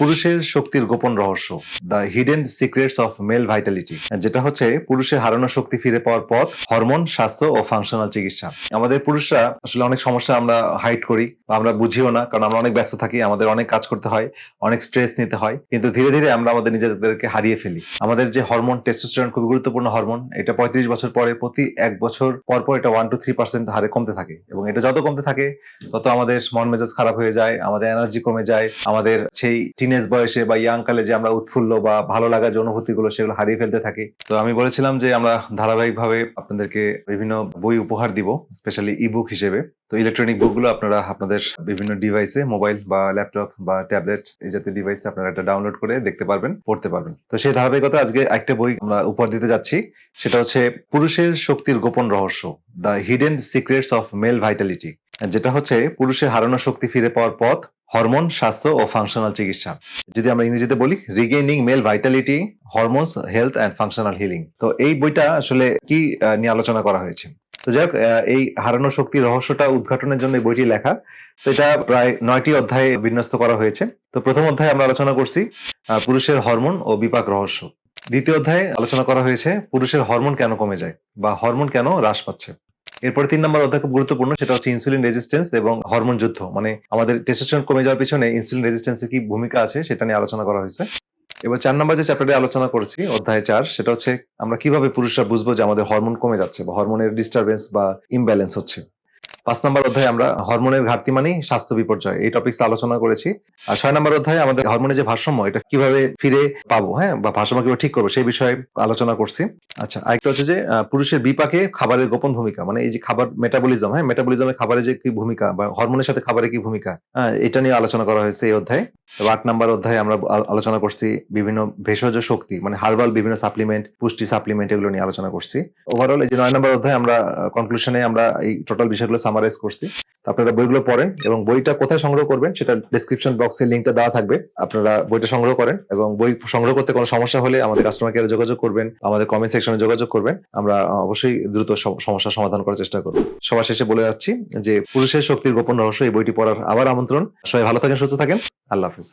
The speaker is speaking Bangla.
পুরুষের শক্তির গোপন রহস্য, the hidden secrets of male vitality, যেটা হচ্ছে পুরুষের হারানো শক্তি ফিরে পাওয়ার পথ, হরমোন, স্বাস্থ্য ও ফাংশনাল চিকিৎসা। আমাদের পুরুষরা আসলে অনেক সমস্যা আমরা হাইড করি বা আমরা বুঝিও না, কারণ আমরা অনেক ব্যস্ত থাকি, আমাদের অনেক কাজ করতে হয়, অনেক স্ট্রেস নিতে হয়, কিন্তু ধীরে ধীরে আমরা আমাদের নিজেদেরকে হারিয়ে ফেলি। আমাদের যে হরমোন টেস্টোস্টেরন খুবই গুরুত্বপূর্ণ হরমোন, এটা 35 বছর পরে প্রতি 1 বছর পর পর এটা 1 to 3% হারে কমতে থাকে, এবং এটা যত কমতে থাকে তত আমাদের মন মেজাজ খারাপ হয়ে যায়, আমাদের এনার্জি কমে যায়, আমাদের সেই টিনেজ বয়সে বা ইয়াং কালে যে আমরা উৎফুল্ল বা ভালো লাগা যে অনুভূতিগুলো সেগুলো হারিয়ে ফেলতে থাকি। তো আমি বলেছিলাম যে আমরা ধারাবাহিকভাবে আপনাদেরকে বিভিন্ন বই উপহার দিব, স্পেশালি ইবুক হিসেবে। তো ইলেকট্রনিক বুকগুলো আপনারা আপনাদের বিভিন্ন ডিভাইসে, মোবাইল বা ল্যাপটপ বা ট্যাবলেট এই জাতীয় ডিভাইসে আপনারা এটা ডাউনলোড করে দেখতে পারবেন, পড়তে পারবেন। তো সেই ধারাবাহিকতা আজকে একটা বই আমরা উপহার দিতে যাচ্ছি, সেটা হচ্ছে পুরুষের শক্তির গোপন রহস্য, the hidden secrets of male vitality, যেটা হচ্ছে পুরুষের হারানো শক্তি ফিরে পাওয়ার পথ, হরমোন, স্বাস্থ্য ও ফাংশনাল চিকিৎসা। যদি আমরা ইংরেজিতে বলি, regaining male vitality, hormones, health and functional healing. তো এই বইটা আসলে কি নিয়ে আলোচনা করা হয়েছে? তো যাই হোক, এই হারানো শক্তির রহস্যটা উদ্ঘাটনের জন্য এই বইটি লেখা। তো এটা প্রায় 9টি অধ্যায়ে বিন্যস্ত করা হয়েছে। তো প্রথম অধ্যায়ে আমরা আলোচনা করছি পুরুষের হরমোন ও বিপাক রহস্য। দ্বিতীয় অধ্যায়ে আলোচনা করা হয়েছে পুরুষের হরমোন কেন কমে যায় বা হরমোন কেন হ্রাস পাচ্ছে। এরপরে 3 নম্বর অধ্যায় খুব গুরুত্বপূর্ণ, সেটা হচ্ছে ইনসুলিন রেজিস্ট্যান্স এবং হরমোন যুদ্ধ, মানে আমাদের টেস্টোস্টেরন কমে যাওয়ার পিছনে ইনসুলিন রেজিস্ট্যান্সের কি ভূমিকা আছে সেটা নিয়ে আলোচনা করা হয়েছে। এবার 4 নম্বর যে চ্যাপ্টারে আলোচনা করেছি, অধ্যায় 4, সেটা হচ্ছে আমরা কিভাবে পুরুষরা বুঝবো যে আমাদের হরমোন কমে যাচ্ছে বা হরমোনের ডিস্টারবেন্স বা ইমব্যালেন্স হচ্ছে। 5 নম্বর অধ্যায়ে আমরা হরমোনের ঘাটতি মানেই স্বাস্থ্য বিপর্যয়, এই টপিকস আলোচনা করেছি। আর 6 নম্বর অধ্যায়ে আমাদের হরমোনের যে ভারসাম্য, এটা কিভাবে ফিরে পাবো, হ্যাঁ, বা ভারসাম্য কিভাবে ঠিক করবো সেই বিষয়ে আলোচনা করছি। আচ্ছা, আরেকটা হচ্ছে যে পুরুষের বিপাকে খাবারের গোপন ভূমিকা, মানে এই যে খাবার মেটাবলিজম, হ্যাঁ, মেটাবলিজমে খাবারের যে কি ভূমিকা বা হরমোনের সাথে খাবারের কি ভূমিকা, হ্যাঁ, এটা নিয়ে আলোচনা করা হয়েছে এই অধ্যায়ে। 8 নম্বর অধ্যায়ে আমরা আলোচনা করছি বিভিন্ন ভেষজ শক্তি, মানে হার্বাল বিভিন্ন সাপ্লিমেন্ট, পুষ্টি সাপ্লিমেন্ট, এগুলো নিয়ে আলোচনা করছি। ওভারঅল এই যে 9 নম্বর অধ্যায়ে আমরা কনক্লুশনে আমরা এই টোটাল বিষয়গুলো সামারাইজ করছি। আপনারা বইগুলো পড়েন এবং বইটা কোথায় সংগ্রহ করবেন সেটা ডেসক্রিপশন বক্সে লিংকটা দেওয়া থাকবে, আপনারা বইটা সংগ্রহ করেন। এবং বই সংগ্রহ করতে কোনো সমস্যা হলে আমাদের কাস্টমার কেয়ারে যোগাযোগ করবেন, আমাদের কমেন্ট সেকশনে যোগাযোগ করবেন, আমরা অবশ্যই দ্রুত সমস্যার সমাধান করার চেষ্টা করব। সবার শেষে বলে যাচ্ছি যে পুরুষের শক্তির গোপন রহস্য এই বইটি পড়ার আবার আমন্ত্রণ। সবাই ভালো থাকেন, সুস্থ থাকেন, আল্লাহ হাফেজ।